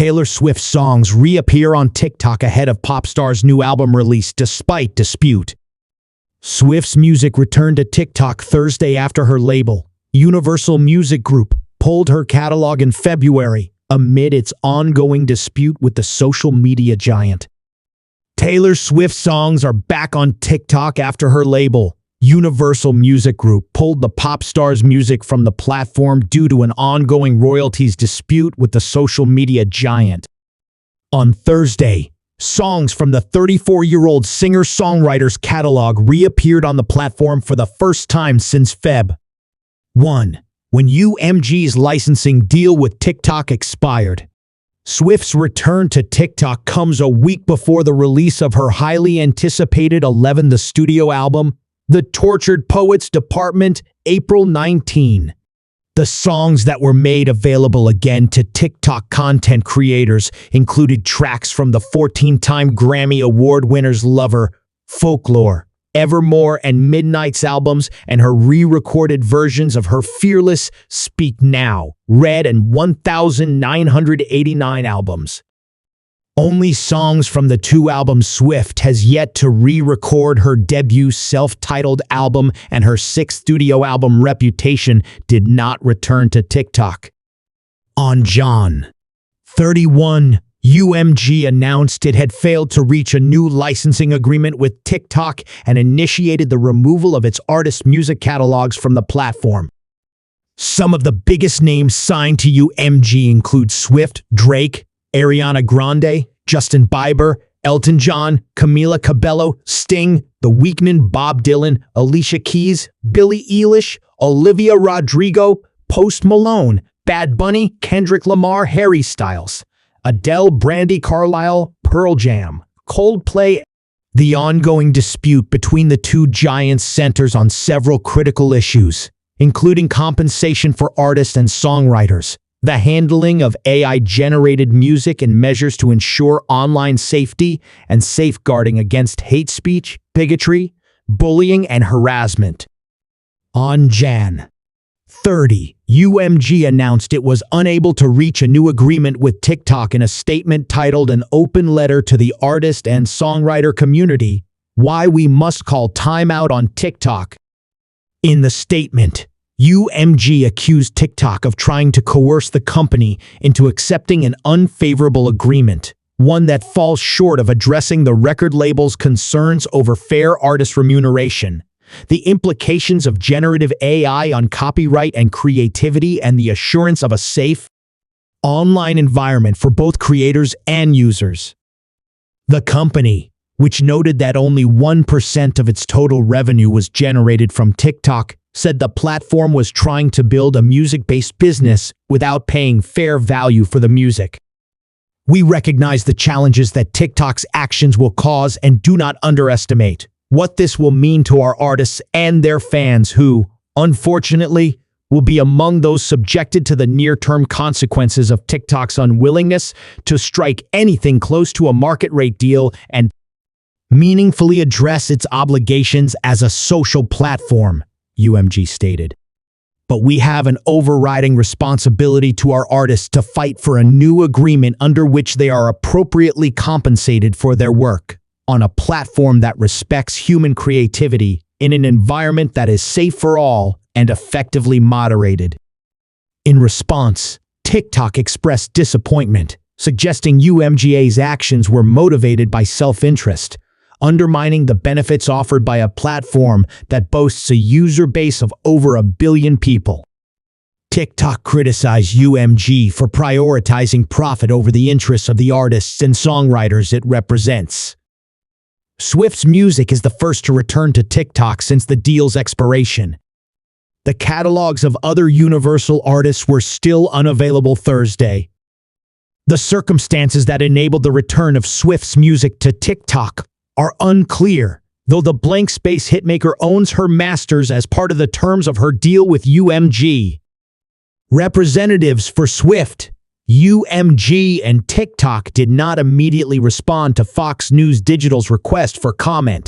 Taylor Swift's songs reappear on TikTok ahead of pop star's new album release despite dispute. Swift's music returned to TikTok Thursday after her label, Universal Music Group, pulled her catalog in February amid its ongoing dispute with the social media giant. Taylor Swift's songs are back on TikTok after her label, Universal Music Group, pulled the pop star's music from the platform due to an ongoing royalties dispute with the social media giant. On Thursday, songs from the 34-year-old singer-songwriter's catalog reappeared on the platform for the first time since Feb. 1. When UMG's licensing deal with TikTok expired. Swift's return to TikTok comes a week before the release of her highly anticipated 11 The Studio album, The Tortured Poets Department, April 19. The songs that were made available again to TikTok content creators included tracks from the 14-time Grammy Award winner's Lover, Folklore, Evermore, and Midnight's albums, and her re-recorded versions of her Fearless, Speak Now, Red, and 1989 albums. Only songs from the two albums Swift has yet to re-record. Her debut self-titled album and her sixth studio album Reputation did not return to TikTok. On John 31, UMG announced it had failed to reach a new licensing agreement with TikTok and initiated the removal of its artists' music catalogs from the platform. Some of the biggest names signed to UMG include Swift, Drake, Ariana Grande, Justin Bieber, Elton John, Camila Cabello, Sting, The Weeknd, Bob Dylan, Alicia Keys, Billie Eilish, Olivia Rodrigo, Post Malone, Bad Bunny, Kendrick Lamar, Harry Styles, Adele, Brandi Carlile, Pearl Jam, Coldplay. The ongoing dispute between the two giants centers on several critical issues, including compensation for artists and songwriters, the handling of AI-generated music, and measures to ensure online safety and safeguarding against hate speech, bigotry, bullying, and harassment. On Jan 30, UMG announced it was unable to reach a new agreement with TikTok in a statement titled An Open Letter to the Artist and Songwriter Community, Why We Must Call Time Out on TikTok. In the statement, UMG accused TikTok of trying to coerce the company into accepting an unfavorable agreement, one that falls short of addressing the record label's concerns over fair artist remuneration, the implications of generative AI on copyright and creativity, and the assurance of a safe online environment for both creators and users. The company, which noted that only 1% of its total revenue was generated from TikTok, said the platform was trying to build a music-based business without paying fair value for the music. We recognize the challenges that TikTok's actions will cause and do not underestimate what this will mean to our artists and their fans who, unfortunately, will be among those subjected to the near-term consequences of TikTok's unwillingness to strike anything close to a market rate deal and meaningfully address its obligations as a social platform, UMG stated. But we have an overriding responsibility to our artists to fight for a new agreement under which they are appropriately compensated for their work, on a platform that respects human creativity in an environment that is safe for all and effectively moderated. In response, TikTok expressed disappointment, suggesting UMG's actions were motivated by self-interest, undermining the benefits offered by a platform that boasts a user base of over 1 billion people. TikTok criticized UMG for prioritizing profit over the interests of the artists and songwriters it represents. Swift's music is the first to return to TikTok since the deal's expiration. The catalogs of other Universal artists were still unavailable Thursday. The circumstances that enabled the return of Swift's music to TikTok are unclear, though the blank space hitmaker owns her masters as part of the terms of her deal with UMG. Representatives for Swift, UMG, and TikTok did not immediately respond to Fox News Digital's request for comment.